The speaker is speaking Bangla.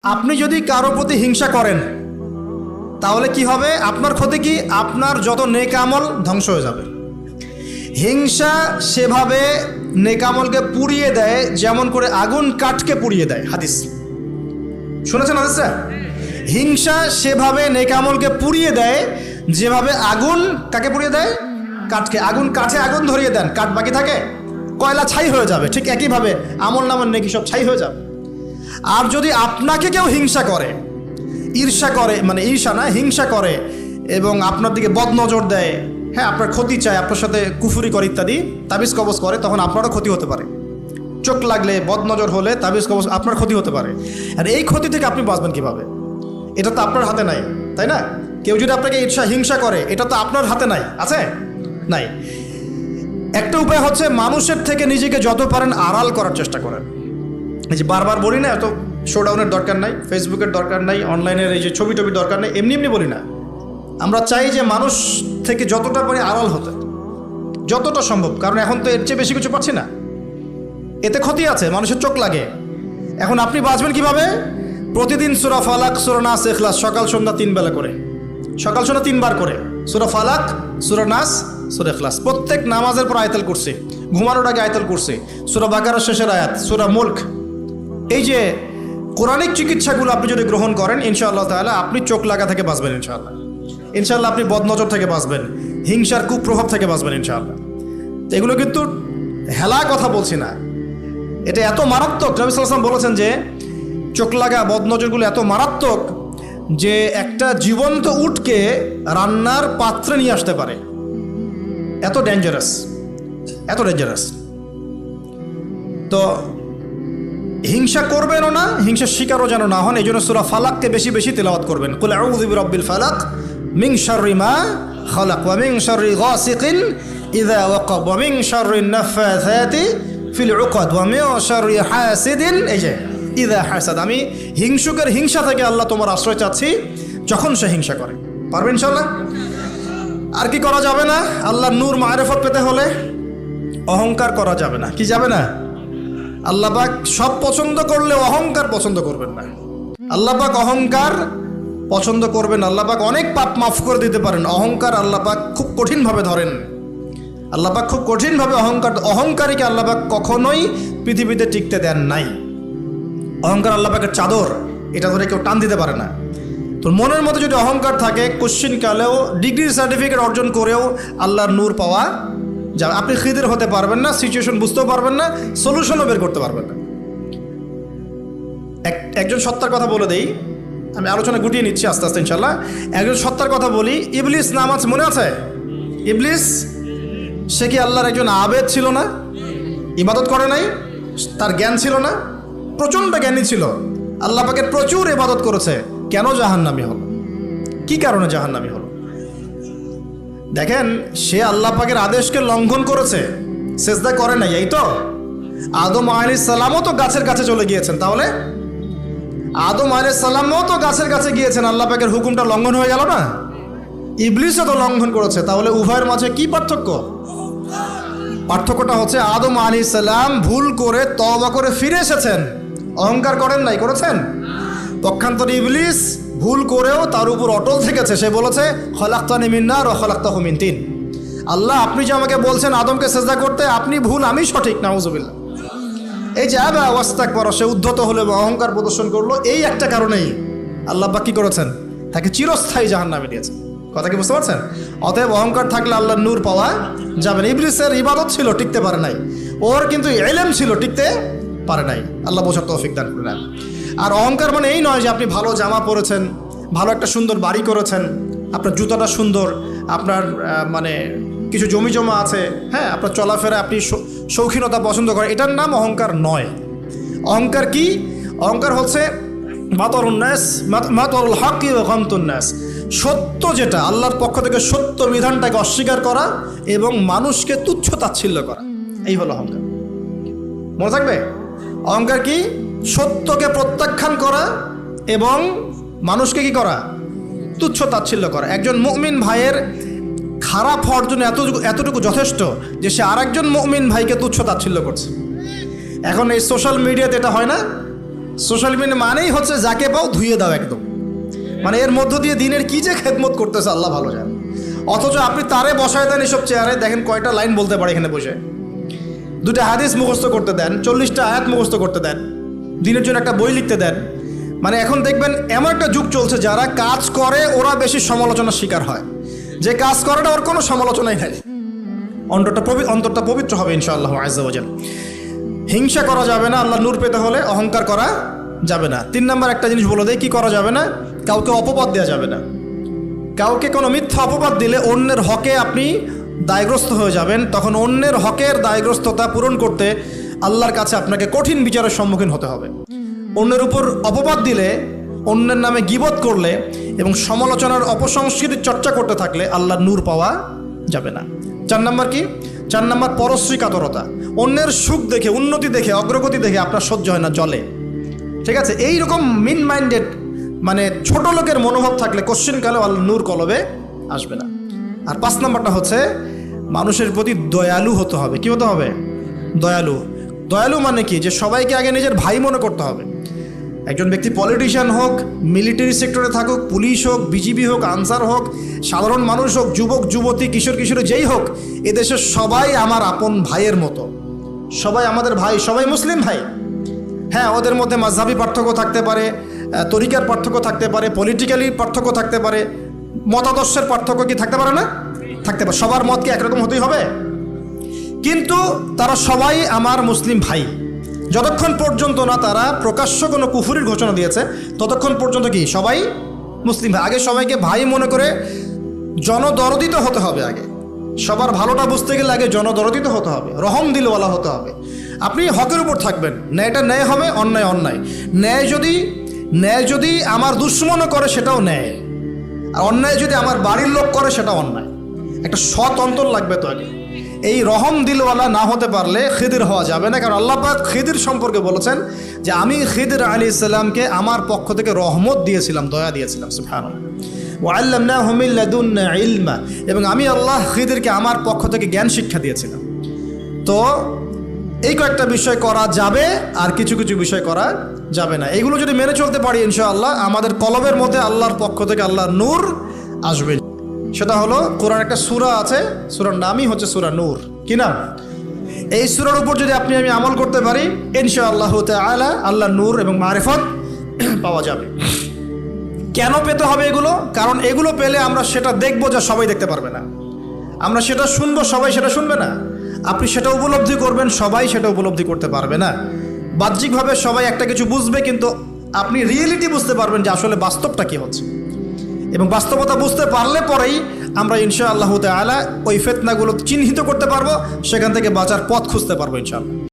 আপনি যদি কারো প্রতি হিংসা করেন তাহলে কি হবে? আপনার ক্ষতি কি? আপনার যত নেক আমল ধ্বংস হয়ে যাবে। হিংসা সেভাবে নেক আমলকে পুড়িয়ে দেয় যেমন করে আগুন কাঠকে পুড়িয়ে দেয়। হাদিস শুনেছেন হাদিসটা? হিংসা সেভাবে নেক আমলকে পুড়িয়ে দেয় যেভাবে আগুন কাকে পুড়িয়ে দেয়? কাঠকে। আগুন কাঠে আগুন ধরিয়ে দেন, কাঠ বাকি থাকে, কয়লা ছাই হয়ে যাবে। ঠিক একইভাবে আমল নামার নেকি সব ছাই হয়ে যাবে। আর যদি আপনাকে কেউ হিংসা করে, ঈর্ষা করে, মানে ঈর্ষা না, হিংসা করে এবং আপনার দিকে বদনজর দেয়, হ্যাঁ, আপনার ক্ষতি চায়, আপনার সাথে কুফুরি করে ইত্যাদি, তাবিজ কবজ করে, তখন আপনারও ক্ষতি হতে পারে। চোখ লাগলে, বদনজর হলে, তাবিজ কবজ, আপনার ক্ষতি হতে পারে। আর এই ক্ষতি থেকে আপনি বাঁচবেন কিভাবে? এটা তো আপনার হাতে নাই, তাই না? কেউ যদি আপনাকে ঈর্ষা হিংসা করে, এটা তো আপনার হাতে নাই, আছে? নাই। একটা উপায় হচ্ছে মানুষের থেকে নিজেকে যত পারেন আড়াল করার চেষ্টা করেন। এই যে বারবার বলি না, এত শোডাউনের দরকার নাই, ফেসবুকের দরকার নাই, অনলাইনের এই যে ছবি টবি দরকার নেই, এমনি এমনি বলি না। আমরা চাই যে মানুষ থেকে যতটা পারি আড়াল হতে, যতটা সম্ভব। কারণ এখন তো এর চেয়ে বেশি কিছু পাচ্ছি না, এতে ক্ষতি আছে, মানুষের চোখ লাগে। এখন আপনি বাঁচবেন কিভাবে? প্রতিদিন সূরা ফালাক, সূরা নাস, ইখলাস সকাল সন্ধ্যা 3 বেলা করে, সকাল সন্ধ্যা 3 বার করে সূরা ফালাক, সূরা নাস, সূরা ইখলাস। প্রত্যেক নামাজের পর আয়াতুল কুরসি, ঘুমানোর আগে আয়াতুল কুরসি, সূরা বাকারার শেষের আয়াত, সূরা মুলক। এই যে কোরআনিক চিকিৎসাগুলো আপনি যদি গ্রহণ করেন, ইনশাআল্লাহ তাআলা আপনি চোখ লাগা থেকে বাঁচবেন। ইনশাআল্লাহ ইনশাআল্লাহ আপনি বদনজর থেকে বাঁচবেন, হিংসার কুপ্রভাব থেকে বাঁচবেন ইনশাআল্লাহ। তো এগুলো কিন্তু হেলা কথা বলছি না, এটা এত মারাত্মক। নবী সাল্লাল্লাহু আলাইহি ওয়াসাল্লাম বলেছেন যে চোখ লাগা বদনজরগুলো এত মারাত্মক যে একটা জীবন্ত উটকে রান্নার পাত্রে নিয়ে আসতে পারে। এত ডেঞ্জারাস, এত ডেঞ্জারাস। তো হিংসা করবেনও না, হিংসার শিকারও যেন না হন। এই জন্য সূরা ফালাককে বেশি বেশি তিলাওয়াত করবেন। কুল আউযু বিরাব্বিল ফালাক মিন শাররি মা খালাক ওয়া মিন শাররি গাসিকিন ইযা ওয়াকাব ওয়া মিন শাররিন নাফাসাতি ফিল উকাদ ওয়া মিন শাররি হাসিদিন এই যে ইযা হাসাদ। আমি হিংসুকের হিংসা থেকে আল্লাহ তোমার আশ্রয় চাচ্ছি যখন সে হিংসা করে। পারবেন ইনশাআল্লাহ? আর কি করা যাবে না? আল্লাহর নূর মারিফত পেতে হলে অহংকার করা যাবে না। কি যাবে না? আল্লাহ পাক সব পছন্দ করলে অহংকার পছন্দ করবেন না। আল্লাহ পাক অহংকার পছন্দ করবেন। আল্লাহ পাক অনেক পাপ মাফ করে দিতে পারেন। অহংকার আল্লাহ পাক খুব কঠিনভাবে ধরেন। আল্লাহ পাক খুব কঠিনভাবে অহংকারীকে আল্লাহ পাক কখনোই পৃথিবীতে টিকতে দেন নাই। অহংকার আল্লাহ পাকের চাদর, এটা ধরে কেউ টান দিতে পারে না। তো মনের মধ্যে যদি অহংকার থাকে, কোশ্চিন কালেও ডিগ্রি সার্টিফিকেট অর্জন করেও আল্লাহর নূর পাওয়া যা, আপনি খিদির হতে পারবেন না, সিচুয়েশন বুঝতেও পারবেন না, সলিউশনও বের করতে পারবেন না। একজন সত্তার কথা বলে দেই, আমি আলোচনা গুটিয়ে নিচ্ছি আস্তে আস্তে ইনশাল্লাহ। একজন সত্তার কথা বলি, ইবলিস নাম আছে, মনে আছে? ইবলিস, সে কি আল্লাহর একজন আবেদ ছিল না? ইবাদত করে নাই? তার জ্ঞান ছিল না? প্রচণ্ড জ্ঞানী ছিল, আল্লাহ পাকের প্রচুর ইবাদত করেছে। কেন জাহান্নামী হলো? কি কারণে জাহান্নামী হলো? দেখেন, সে আল্লাহ পাকের আদেশকে লঙ্ঘন করেছে, সেজদা করে নাই। এই তো আদম আলাইহিস সালামও তো গাছের কাছে চলে গিয়েছেন। তাহলে আদম আলাইহিস সালামও তো গাছের কাছে গিয়েছেন, আল্লাহ পাকের হুকুমটা লঙ্ঘন হয়ে গেল না? ইবলিসও তো লঙ্ঘন করেছে। তাহলে উভয়ের মাঝে কি পার্থক্য? পার্থক্যটা হচ্ছে আদম আলাইহিস সালাম ভুল করে তওবা করে ফিরে এসেছেন, অহংকার করেন নাই, করেছেন? পক্ষান্তরে ইবলিস ভুল করেও তার উপর অটল থেকেছে। সে বলেছে খলাকতানি মিন নার ওয়া খলাকতাহু মিন তিন। আল্লাহ, আপনি যে আমাকে বলছেন আদমকে সেজদা করতে, আপনি ভুল, আমি সঠিক। নাউজুবিল্লাহ। এই যে আবা ওয়াস্তাকবার, সে উদ্ধত হলো এবং অহংকার প্রদর্শন করলো। এই একটা কারণেই আল্লাহ পাক কি করেছেন? তাকে চিরস্থায়ী জাহান্নামে দিয়েছেন। কথা কি বুঝতে পারছেন? অতএব অহংকার থাকলে আল্লাহর নূর পাওয়া যাবে না। ইবলিসের ইবাদত ছিল, টিকতে পারে নাই। ওর কিন্তু ইলম ছিল, টিকতে পারে নাই। আল্লাহ বোঝার তৌফিক দান করেন। আর অহংকার মানে এই নয় যে আপনি ভালো জামা পরেছেন, ভালো একটা সুন্দর বাড়ি করেছেন, আপনার জুতাটা সুন্দর, আপনার মানে কিছু জমি জমা আছে, হ্যাঁ, আপনার চলাফেরা, আপনি শৌখিনতা পছন্দ করেন, এটার নাম অহংকার নয়। অহংকার কি? অহংকার হচ্ছে মাতরুল হক ওয়া গামতুন নাস, সত্য যেটা আল্লাহর পক্ষ থেকে সত্য বিধানটাকে অস্বীকার করা এবং মানুষকে তুচ্ছ তাচ্ছিল্য করা, এই হলো অহংকার। মনে থাকবে? অহংকার কি? সত্যকে প্রত্যাখ্যান করা এবং মানুষকে কি করা? তুচ্ছ তাচ্ছিল্য করা। একজন মুমিন ভাইয়ের খারাপ হওয়ার জন্য এতটুকু যথেষ্ট যে সে আরেকজন মুমিন ভাইকে তুচ্ছ তাচ্ছিল্য করছে। এখন এই সোশ্যাল মিডিয়াতে এটা হয় না? সোশ্যাল মিডিয়া মানেই হচ্ছে যাকে পাও ধুয়ে দাও একদম, মানে এর মধ্য দিয়ে দিনের কি যে খেদমত করতেছে আল্লাহ ভালো জানে। অথচ আপনি তারে বসায় দেন এসব চেয়ারে, দেখেন কয়টা লাইন বলতে পারে এখানে বসে, দুটা হাদিস মুখস্থ করতে দেন, 40টা আয়াত মুখস্থ করতে দেন, দিনের জন্য একটা বই লিখতে দেন। মানে এখন দেখবেন এমন একটা যুগ চলছে, যারা কাজ করে ওরা বেশি সমালোচনার শিকার হয়, যে কাজ করে না ওর কোনো সমালোচনাই নাই। অন্তরটা পবিত্র হবে ইনশাআল্লাহ আজ্জা ওয়া জাল। হিংসা করা যাবে না, আল্লাহ নূর পেতে হলে অহংকার করা যাবে না। 3 নম্বর একটা জিনিস বলে দেয়, কি করা যাবে না? কাউকে অপবাদ দেওয়া যাবে না। কাউকে কোনো মিথ্যা অপবাদ দিলে অন্যের হকে আপনি দায়গ্রস্ত হয়ে যাবেন, তখন অন্যের হকের দায়গ্রস্ততা পূরণ করতে আল্লাহর কাছে আপনাকে কঠিন বিচারের সম্মুখীন হতে হবে। অন্যের উপর অপবাদ দিলে, অন্যের নামে গীবত করলে এবং সমালোচনার অপসংস্কৃতির চর্চা করতে থাকলে আল্লাহর নূর পাওয়া যাবে না। 4 নম্বর কি? 4 নম্বর পরশ্রী কাতরতা। অন্যের সুখ দেখে, উন্নতি দেখে, অগ্রগতি দেখে আপনার সহ্য হয় না, জলে। ঠিক আছে, এইরকম মিন মাইন্ডেড মানে ছোট লোকের মনোভাব থাকলে কোশ্চেন কালেও আল্লাহ নূর কলবে আসবে না। আর 5 নম্বরটা হচ্ছে মানুষের প্রতি দয়ালু হতে হবে। কি হতে হবে? দয়ালু। দয়ালু মানে কি? যে সবাইকে আগে নিজের ভাই মনে করতে হবে। একজন ব্যক্তি পলিটিশিয়ান হোক, মিলিটারি সেক্টরে থাকুক, পুলিশ হোক, বিজিবি হোক, আনসার হোক, সাধারণ মানুষ হোক, যুবক যুবতী, কিশোর কিশোরী যেই হোক, এদেশের সবাই আমার আপন ভাইয়ের মতো, সবাই আমাদের ভাই, সবাই মুসলিম ভাই। হ্যাঁ, ওদের মধ্যে মাযহাবী পার্থক্য থাকতে পারে, তরিকার পার্থক্য থাকতে পারে, পলিটিক্যালি পার্থক্য থাকতে পারে, মতাদর্শের পার্থক্য কি থাকতে পারে না? থাকতে পারে। সবার মত কি একরকম হতেই হবে? কিন্তু তারা সবাই আমার মুসলিম ভাই। যতক্ষণ পর্যন্ত না তারা প্রকাশ্য কোনো কুফরির ঘোষণা দিয়েছে, ততক্ষণ পর্যন্ত কি সবাই মুসলিম ভাই। আগে সবাইকে ভাই মনে করে জনদরদিত হতে হবে। আগে সবার ভালোটা বুঝতে গেলে আগে জনদরদিত হতে হবে, রহম দিলওয়ালা হতে হবে। আপনি হকের উপর থাকবেন, ন্যায়টা ন্যায় হবে, অন্যায় অন্যায়। ন্যায় যদি আমার দুশ্মনও করে সেটাও ন্যায়, আর অন্যায় যদি আমার বাড়ির লোক করে সেটাও অন্যায়। একটা সৎ অন্তর লাগবে তো আগে। এই রহম দিলওয়ালা না হতে পারলে খিদির হওয়া যাবে না। কারণ আল্লাহ পাক খিদির সম্পর্কে বলেছেন যে আমি খিদির আলাইহিস সালামকে আমার পক্ষ থেকে রহমত দিয়েছিলাম, দয়া দিয়েছিলাম। সুবহানাল্লাহ। ওয়া আল্লামনাহু মিন লাদুন্না ইলমা, এবং আমি আল্লাহ খিদিরকে আমার পক্ষ থেকে জ্ঞান শিক্ষা দিয়েছিলাম। তো এই কয়েকটা বিষয় করা যাবে, আর কিছু কিছু বিষয় করা যাবে না। এইগুলো যদি মেনে চলতে পারি ইনশাআল্লাহ আমাদের কলবের মধ্যে আল্লাহর পক্ষ থেকে আল্লাহর নূর আসবে। সেটা হলো, কোরআন একটা সূরা আছে, সূরার নামই হচ্ছে সূরা নূর। কি নাম? এই সূরার উপর যদি আপনি আমি আমল করতে পারি ইনশাআল্লাহ তাআলা আল্লাহর নূর এবং মারিফত পাওয়া যাবে। কেন পেতে হবে এগুলো? কারণ এগুলো পেলে আমরা সেটা দেখবো যা সবাই দেখতে পারবে না, আমরা সেটা শুনবো সবাই সেটা শুনবে না, আপনি সেটা উপলব্ধি করবেন সবাই সেটা উপলব্ধি করতে পারবে না। বাহ্যিকভাবে সবাই একটা কিছু বুঝবে, কিন্তু আপনি রিয়েলিটি বুঝতে পারবেন যে আসলে বাস্তবটা কি হচ্ছে। এবং বাস্তবতা বুঝতে পারলে পরেই আমরা ইনশাআল্লাহ তাআলা ওই ফিতনাগুলো চিহ্নিত করতে পারবো, সেখান থেকে বাঁচার পথ খুঁজতে পারবো ইনশাআল্লাহ।